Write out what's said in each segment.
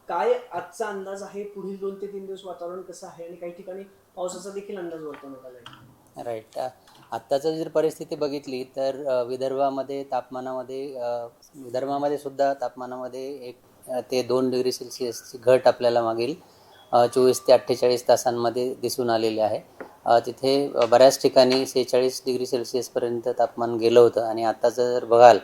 काय आजचा अंदाज आहे, पुढील 2 ते 3 दिवस वातावरण कसं आहे आणि काही ठिकाणी पावसाचा देखील अंदाज वर्तवण्यात आला आहे? राईट. आत्ताचं जर परिस्थिती बघितली तर विदर्भामध्ये सुद्धा तापमानामध्ये 1 ते 2 डिग्री सेल्सिअसची घट आपल्याला मागील 24 ते 48 तासांमध्ये दिसून आलेली आहे. तिथे बऱ्याच ठिकाणी 46 डिग्री सेल्सिअसपर्यंत तापमान गेलं होतं आणि आत्ताचं जर बघाल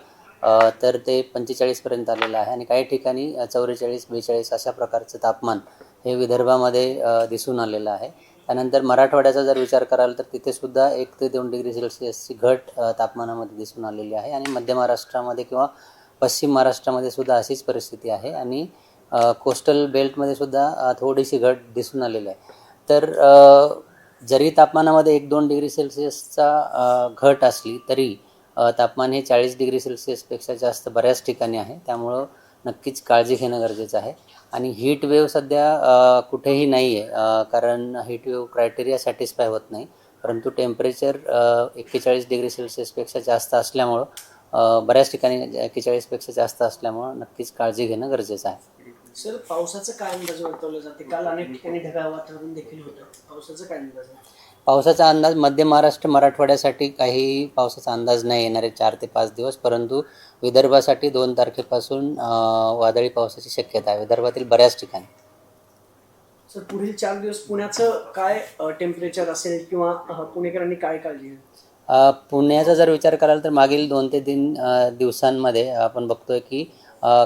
तर ते 45पर्यंत आलेलं आहे आणि काही ठिकाणी 44-42 अशा प्रकारचं तापमान हे विदर्भामध्ये दिसून आलेलं आहे. त्यानंतर मराठवाड्याचा जर विचार कराल तर तिथेसुद्धा 1 ते 2 डिग्री सेल्सिअसची घट तापमानामध्ये दिसून आलेली आहे आणि मध्य महाराष्ट्रामध्ये किंवा पश्चिम महाराष्ट्रामध्ये सुद्धा अशीच परिस्थिती आहे आणि कोस्टल बेल्टमध्ये सुद्धा थोडीशी घट दिसून आलेली आहे. तर जरी तापमानामध्ये 1-2 डिग्री सेल्सिअसचा घट असली तरी तापमान हे 40 डिग्री सेल्सिअसपेक्षा जास्त बऱ्याच ठिकाणी आहे. त्यामुळं नक्कीच काळजी घेणं गरजेचं आहे. आणि हीट वेव्ह सध्या कुठेही नाही आहे, कारण हीट वेव्ह क्रायटेरिया सॅटिस्फाय होत नाही. परंतु टेम्परेचर 41 डिग्री सेल्सिअसपेक्षा जास्त असल्यामुळं बऱ्याच ठिकाणी 41पेक्षा जास्त असल्यामुळं नक्कीच काळजी घेणं गरजेचं आहे. सर, पावसाचं काय अंदाज वर्तवलं जाते? काल अनेक ठिकाणी ढगाळ वातावरण देखील होतं. पावसाचं काय अंदाज आहे? पावसाचा अंदाज मध्य महाराष्ट्र मराठवाड्यासाठी काही पावसाचा अंदाज नाही येणारे 4 ते 5 दिवस, परंतु विदर्भासाठी 2 तारखेपासून वादळी पावसाची शक्यता आहे विदर्भातील बऱ्याच ठिकाणी. सर, पुढील 4 दिवस पुण्याचं काय टेम्परेचर असेल किंवा पुणेकरांनी काय काळजी घ्यावी? पुण्याचा जर विचार कराल तर मागील 2 ते 3 दिवसांमध्ये आपण बघतोय की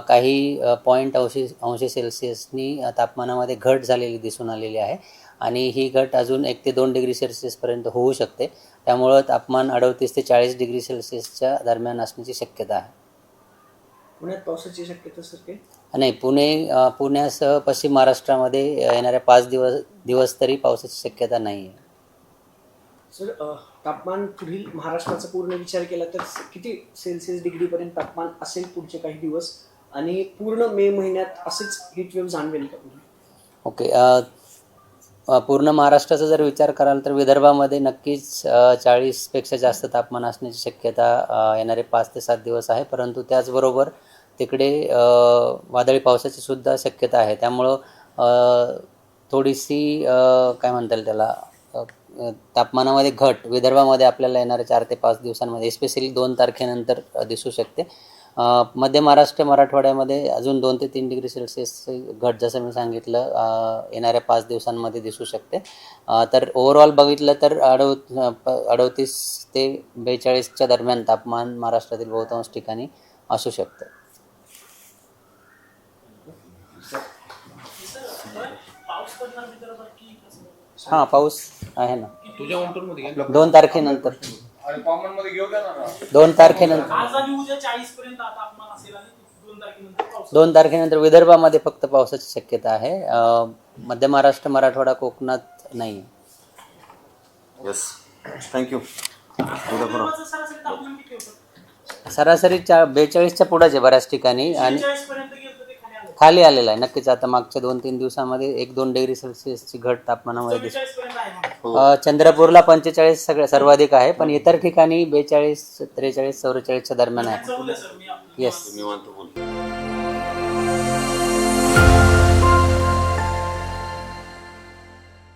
काही अंश सेल्सिअसनी तापमानामध्ये घट झालेली दिसून आलेली आहे आणि ही घट अजून 1 ते 2 डिग्री सेल्सिअसपर्यंत होऊ शकते. त्यामुळं तापमान 38 ते 40 डिग्री सेल्सिअसच्या दरम्यान असण्याची शक्यता आहे. पुण्यात पावसाची शक्यता सर काय? नाही, पुण्यासह पश्चिम महाराष्ट्रामध्ये येणाऱ्या 5 दिवस तरी पावसाची शक्यता नाही आहे. सर, तापमान पुढील महाराष्ट्राचा पूर्ण विचार केला तर किती सेल्सिअस डिग्रीपर्यंत तापमान असेल पुढचे काही दिवस आणि पूर्ण मे महिन्यात असेच हीटवेव्ह जाणवेल का? ओके. पूर्ण महाराष्ट्राचा जर विचार कराल तर विदर्भामध्ये नक्कीच 40पेक्षा जास्त तापमान असण्याची शक्यता येणारे 5 ते 7 दिवस आहे. परंतु त्याचबरोबर तिकडे वादळी पावसाची सुद्धा शक्यता आहे. त्यामुळं थोडीशी काय म्हणता येईल त्याला तापमानामध्ये घट विदर्भामध्ये आपल्याला येणाऱ्या 4 ते 5 दिवसांमध्ये एस्पेशली 2 तारखेनंतर दिसू शकते. मध्य महाराष्ट्र मराठवाड्यामध्ये अजून 2 ते 3 डिग्री सेल्सिअसची घट जसं मी सांगितलं येणाऱ्या 5 दिवसांमध्ये दिसू शकते. तर ओव्हरऑल बघितलं तर 38 ते 42च्या दरम्यान तापमान महाराष्ट्रातील बहुतांश ठिकाणी असू शकतं. हां, पाऊस आहे ना 2 तारखेनंतर. 2 तारखेनंतर विदर्भामध्ये फक्त पावसाची शक्यता आहे. मध्य महाराष्ट्र मराठवाडा कोकणात नाही. Yes, thank you. सरासरी 42च्या पुढंच आहे बऱ्याच ठिकाणी आणि खाली आलेला आहे. नक्कीच आता मागच्या 2-3 दिवसांमध्ये 1-2 डिग्री सेल्सिअसची घट तापमानामध्ये दिसते. चंद्रपूरला 45 सर्वाधिक आहे, पण इतर ठिकाणी 42, 43, 44च्या दरम्यान आहे. येस.